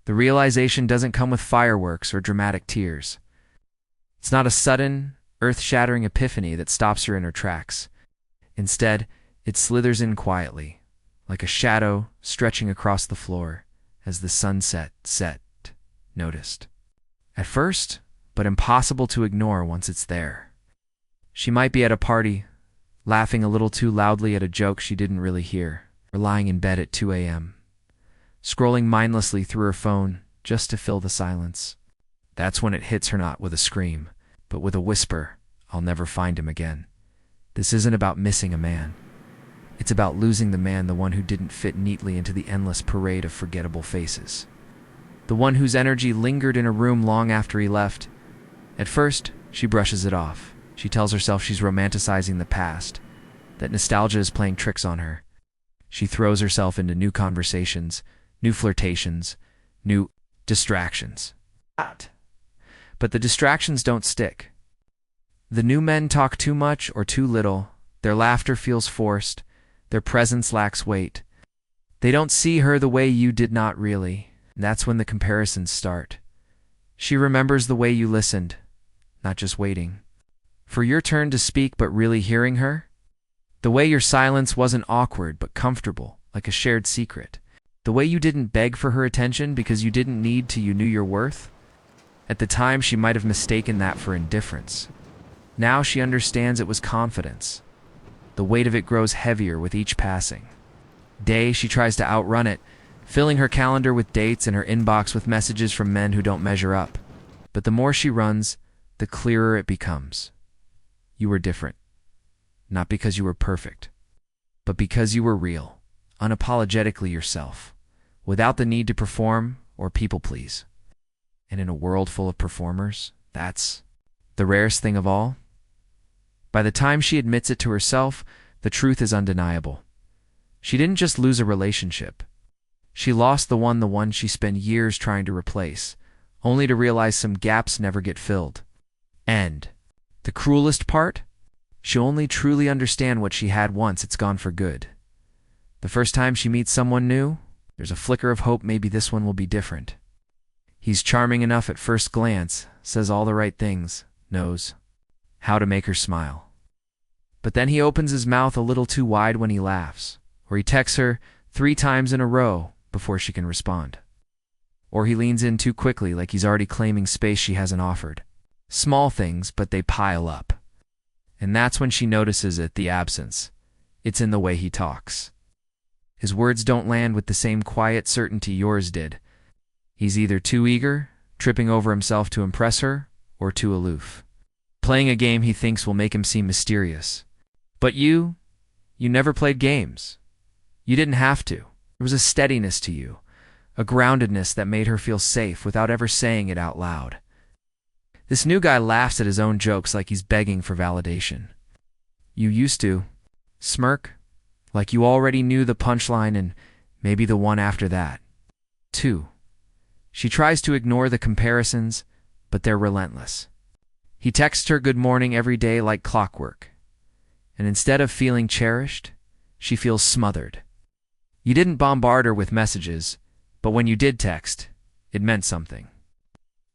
The realization doesn't come with fireworks or dramatic tears. It's not a sudden, earth-shattering epiphany that stops her in her tracks. Instead, it slithers in quietly, like a shadow stretching across the floor as the sunset noticed. At first, but impossible to ignore once it's there. She might be at a party, laughing a little too loudly at a joke she didn't really hear, or lying in bed at 2 a.m., scrolling mindlessly through her phone just to fill the silence. That's when it hits her, not with a scream, but with a whisper, "I'll never find him again." This isn't about missing a man. It's about losing the man, the one who didn't fit neatly into the endless parade of forgettable faces. The one whose energy lingered in a room long after he left. At first, she brushes it off. She tells herself she's romanticizing the past, that nostalgia is playing tricks on her. She throws herself into new conversations, new flirtations, new distractions. But the distractions don't stick. The new men talk too much or too little. Their laughter feels forced. Their presence lacks weight. They don't see her the way you did, not really. And that's when the comparisons start. She remembers the way you listened, not just waiting for your turn to speak, but really hearing her. The way your silence wasn't awkward, but comfortable, like a shared secret. The way you didn't beg for her attention because you didn't need to, you knew your worth. At the time, she might have mistaken that for indifference. Now she understands it was confidence. The weight of it grows heavier with each passing day. She tries to outrun it, filling her calendar with dates and her inbox with messages from men who don't measure up. But the more she runs, the clearer it becomes. You were different. Not because you were perfect, but because you were real, unapologetically yourself, without the need to perform or people please. And in a world full of performers, that's the rarest thing of all. By the time she admits it to herself, the truth is undeniable. She didn't just lose a relationship. She lost the one she spent years trying to replace, only to realize some gaps never get filled. And the cruelest part? She'll only truly understand what she had once it's gone for good. The first time she meets someone new, there's a flicker of hope maybe this one will be different. He's charming enough at first glance, says all the right things, knows how to make her smile. But then he opens his mouth a little too wide when he laughs, or he texts her 3 times in a row before she can respond. Or he leans in too quickly like he's already claiming space she hasn't offered. Small things, but they pile up. And that's when she notices it, the absence. It's in the way he talks. His words don't land with the same quiet certainty yours did. He's either too eager, tripping over himself to impress her, or too aloof, playing a game he thinks will make him seem mysterious. But you never played games. You didn't have to. There was a steadiness to you, a groundedness that made her feel safe without ever saying it out loud. This new guy laughs at his own jokes like he's begging for validation. You used to smirk, like you already knew the punchline and maybe the one after that. 2. She tries to ignore the comparisons, but they're relentless. He texts her good morning every day like clockwork. And instead of feeling cherished, she feels smothered. You didn't bombard her with messages, but when you did text, it meant something.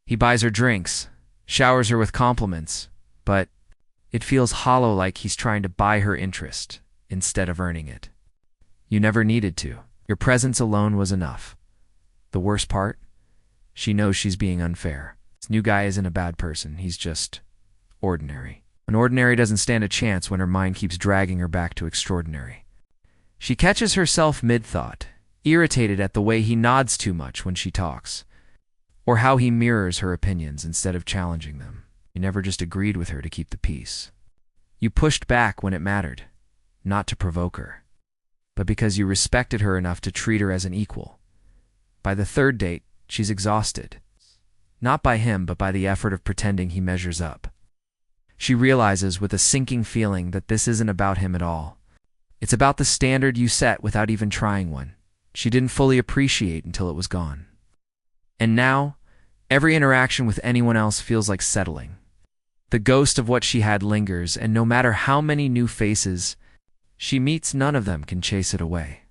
He buys her drinks, showers her with compliments, but it feels hollow, like he's trying to buy her interest instead of earning it. You never needed to. Your presence alone was enough. The worst part? She knows she's being unfair. This new guy isn't a bad person. He's just ordinary. And ordinary doesn't stand a chance when her mind keeps dragging her back to extraordinary. She catches herself mid-thought, irritated at the way he nods too much when she talks, or how he mirrors her opinions instead of challenging them. You never just agreed with her to keep the peace. You pushed back when it mattered, not to provoke her, but because you respected her enough to treat her as an equal. By the 3rd date, she's exhausted. Not by him, but by the effort of pretending he measures up. She realizes with a sinking feeling that this isn't about him at all. It's about the standard you set without even trying one. She didn't fully appreciate until it was gone. And now, every interaction with anyone else feels like settling. The ghost of what she had lingers, and no matter how many new faces she meets, none of them can chase it away.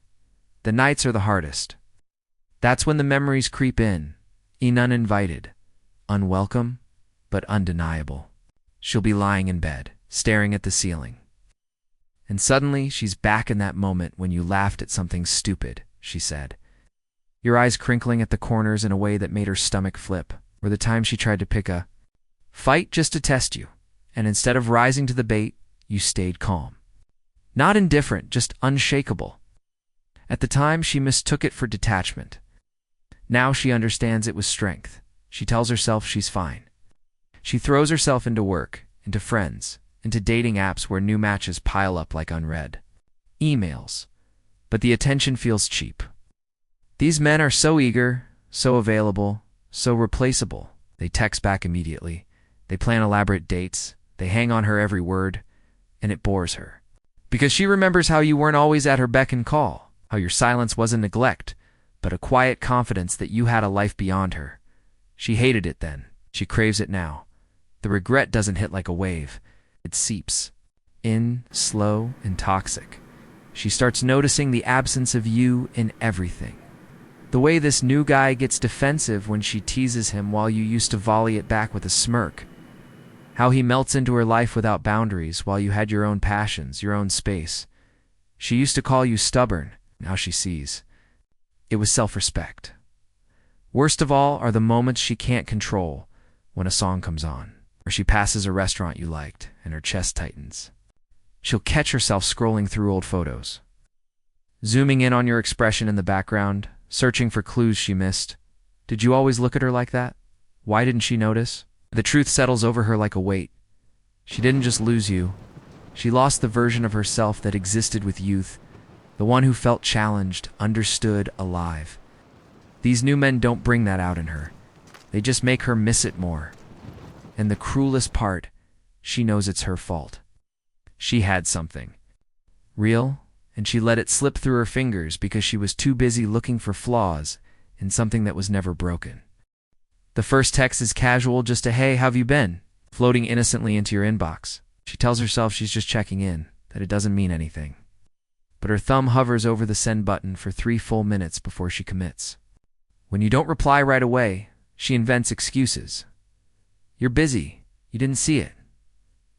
The nights are the hardest. That's when the memories creep in uninvited, unwelcome, but undeniable. She'll be lying in bed, staring at the ceiling. And suddenly, she's back in that moment when you laughed at something stupid, she said. Your eyes crinkling at the corners in a way that made her stomach flip, or the time she tried to pick a fight just to test you, and instead of rising to the bait, you stayed calm. Not indifferent, just unshakable. At the time, she mistook it for detachment. Now she understands it was strength. She tells herself she's fine. She throws herself into work, into friends, into dating apps where new matches pile up like unread emails. But the attention feels cheap. These men are so eager, so available, so replaceable. They text back immediately. They plan elaborate dates. They hang on her every word, and it bores her. Because she remembers how you weren't always at her beck and call, how your silence wasn't neglect, but a quiet confidence that you had a life beyond her. She hated it then. She craves it now. The regret doesn't hit like a wave. It seeps in, slow and toxic. She starts noticing the absence of you in everything. The way this new guy gets defensive when she teases him while you used to volley it back with a smirk. How he melts into her life without boundaries while you had your own passions, your own space. She used to call you stubborn. Now she sees. It was self-respect. Worst of all are the moments she can't control when a song comes on, or she passes a restaurant you liked and her chest tightens. She'll catch herself scrolling through old photos, zooming in on your expression in the background, searching for clues she missed. Did you always look at her like that? Why didn't she notice? The truth settles over her like a weight. She didn't just lose you. She lost the version of herself that existed with youth, the one who felt challenged, understood, alive. These new men don't bring that out in her. They just make her miss it more. And the cruelest part, she knows it's her fault. She had something real, and she let it slip through her fingers because she was too busy looking for flaws in something that was never broken. The first text is casual, just a "Hey, how've you been?" floating innocently into your inbox. She tells herself she's just checking in, that it doesn't mean anything. But her thumb hovers over the send button for 3 full minutes before she commits. When you don't reply right away, she invents excuses. You're busy. You didn't see it.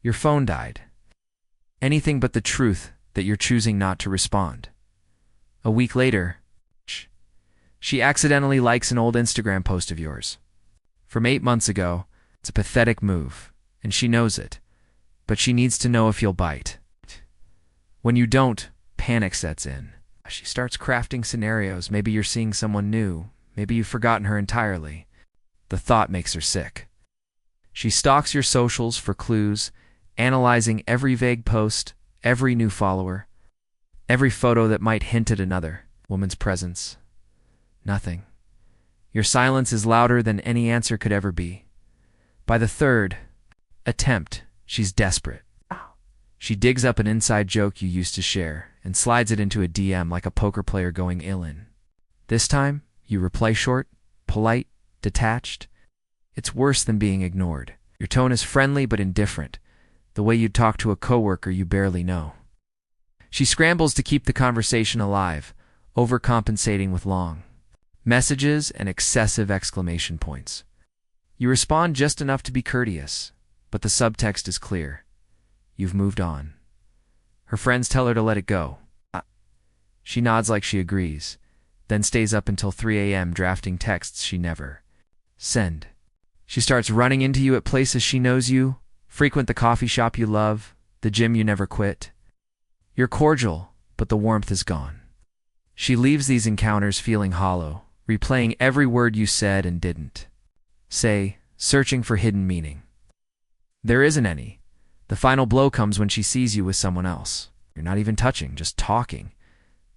Your phone died. Anything but the truth that you're choosing not to respond. A week later, she accidentally likes an old Instagram post of yours. From 8 months ago. It's a pathetic move, and she knows it. But she needs to know if you'll bite. When you don't, panic sets in. She starts crafting scenarios. Maybe you're seeing someone new. Maybe you've forgotten her entirely. The thought makes her sick. She stalks your socials for clues, analyzing every vague post, every new follower, every photo that might hint at another woman's presence. Nothing. Your silence is louder than any answer could ever be. By the 3rd attempt, she's desperate. She digs up an inside joke you used to share and slides it into a DM like a poker player going ill-in. This time, you reply short, polite, detached. It's worse than being ignored. Your tone is friendly but indifferent, the way you'd talk to a coworker you barely know. She scrambles to keep the conversation alive, overcompensating with long messages and excessive exclamation points. You respond just enough to be courteous, but the subtext is clear. You've moved on. Her friends tell her to let it go. She nods like she agrees, then stays up until 3 a.m. drafting texts she never send. She starts running into you at places she knows you, frequent the coffee shop you love, the gym you never quit. You're cordial, but the warmth is gone. She leaves these encounters feeling hollow, replaying every word you said and didn't say, searching for hidden meaning. There isn't any. The final blow comes when she sees you with someone else. You're not even touching, just talking.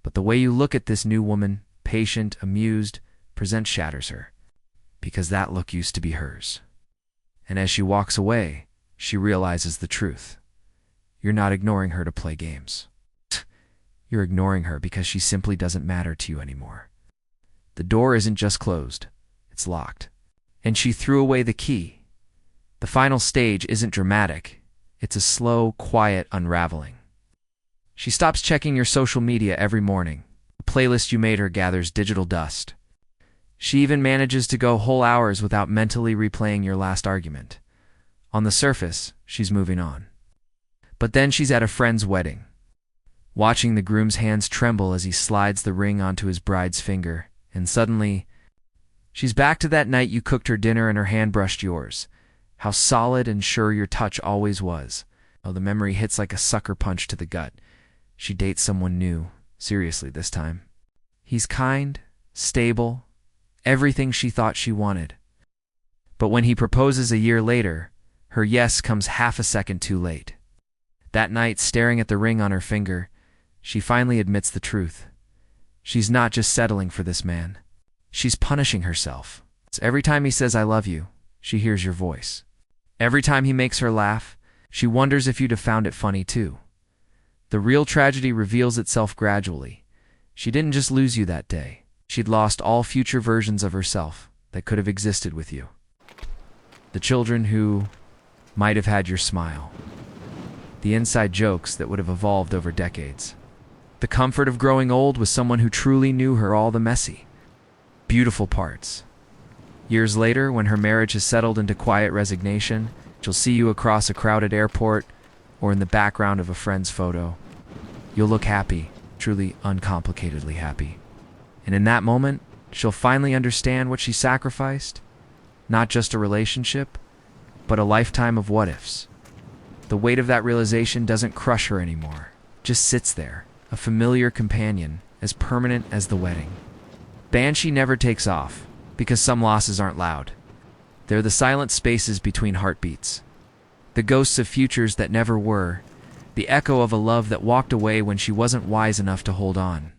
But the way you look at this new woman, patient, amused, present shatters her. Because that look used to be hers. And as she walks away, she realizes the truth. You're not ignoring her to play games. You're ignoring her because she simply doesn't matter to you anymore. The door isn't just closed, it's locked. And she threw away the key. The final stage isn't dramatic. It's a slow, quiet unraveling. She stops checking your social media every morning. The playlist you made her gathers digital dust. She even manages to go whole hours without mentally replaying your last argument. On the surface, she's moving on. But then she's at a friend's wedding, watching the groom's hands tremble as he slides the ring onto his bride's finger, and suddenly, she's back to that night you cooked her dinner and her hand brushed yours. How solid and sure your touch always was. Oh, the memory hits like a sucker punch to the gut. She dates someone new, seriously this time. He's kind, stable, everything she thought she wanted. But when he proposes a year later, her yes comes half a second too late. That night, staring at the ring on her finger, she finally admits the truth. She's not just settling for this man. She's punishing herself. Every time he says, "I love you," she hears your voice. Every time he makes her laugh, she wonders if you'd have found it funny too. The real tragedy reveals itself gradually. She didn't just lose you that day. She'd lost all future versions of herself that could have existed with you. The children who might have had your smile. The inside jokes that would have evolved over decades. The comfort of growing old with someone who truly knew her, all the messy, beautiful parts. Years later, when her marriage has settled into quiet resignation, she'll see you across a crowded airport or in the background of a friend's photo. You'll look happy, truly uncomplicatedly happy. And in that moment, she'll finally understand what she sacrificed. Not just a relationship, but a lifetime of what-ifs. The weight of that realization doesn't crush her anymore, just sits there, a familiar companion, as permanent as the wedding. Banshee never takes off, because some losses aren't loud. They're the silent spaces between heartbeats. The ghosts of futures that never were, the echo of a love that walked away when she wasn't wise enough to hold on.